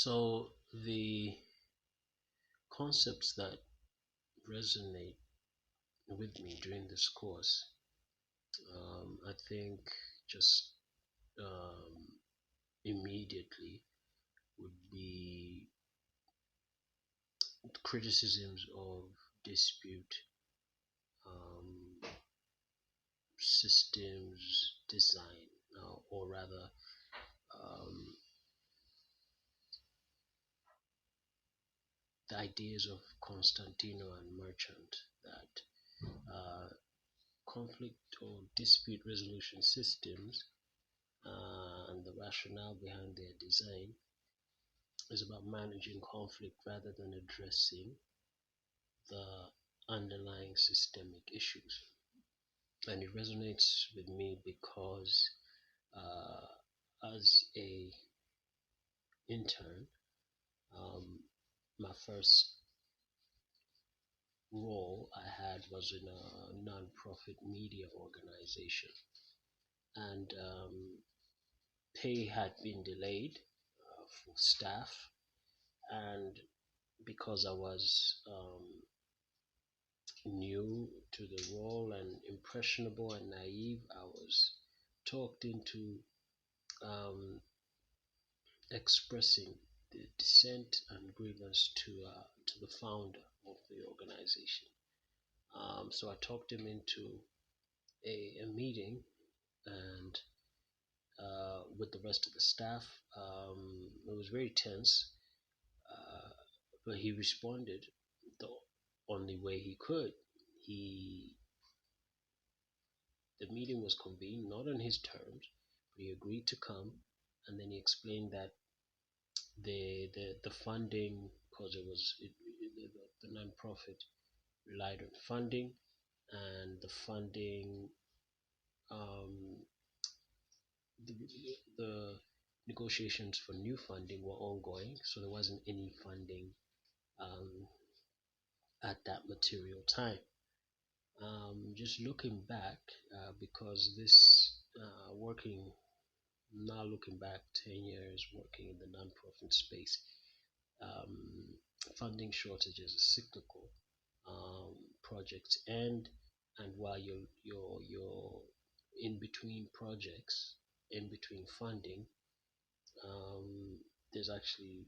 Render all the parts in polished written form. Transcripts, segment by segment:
So the concepts that resonate with me during this course, I think just um, immediately would be criticisms of dispute, um, systems design, or rather, um, the ideas of Constantino and Merchant that conflict or dispute resolution systems and the rationale behind their design is about managing conflict rather than addressing the underlying systemic issues. And it resonates with me because as a intern, um, my first role I had was in a non-profit media organization, and pay had been delayed for staff, and because I was new to the role and impressionable and naive, I was talked into um, expressing the dissent and grievance to the founder of the organization. So I talked him into a meeting and with the rest of the staff. It was very tense, uh, but he responded the only way he could. He The meeting was convened not on his terms, but he agreed to come, and then he explained that the funding, because the non-profit relied on funding, and the funding um, the, the negotiations for new funding were ongoing, so there wasn't any funding um, at that material time. Just looking back, because this now looking back 10 years working in the nonprofit space, um, funding shortages are cyclical. Projects end, and while you're in between projects, in between funding, um, there's actually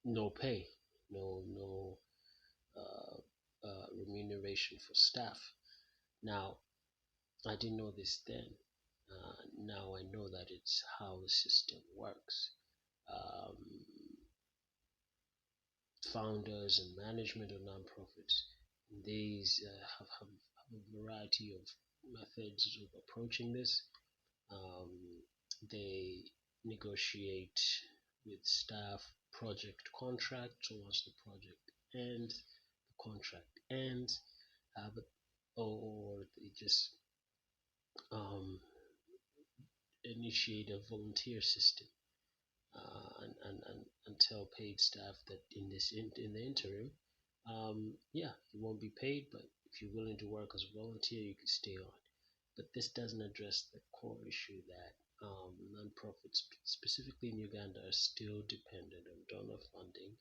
no pay, no remuneration for staff. Now, I didn't know this then. Now I know that it's how the system works. Um, Founders and management of nonprofits, these have a variety of methods of approaching this. Um, they negotiate with staff project contracts. So once the project ends, the contract ends, but or they just um, initiate a volunteer system and tell paid staff that in the interim, yeah, you won't be paid, but if you're willing to work as a volunteer, you can stay on. But this doesn't address the core issue that nonprofits, specifically in Uganda, are still dependent on donor funding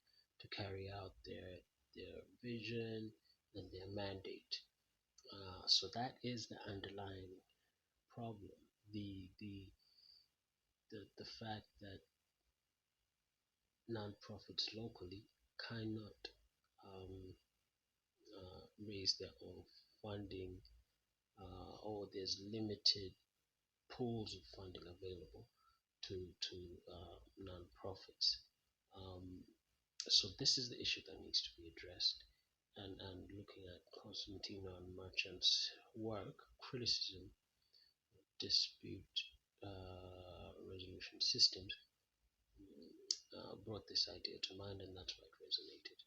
to carry out their vision and their mandate. So that is the underlying problem. The the the fact that nonprofits locally cannot um, raise their own funding, or there's limited pools of funding available to nonprofits. Um, so this is the issue that needs to be addressed. And looking at Constantino and Merchant's work, criticism, dispute resolution systems brought this idea to mind, and that's why it resonated.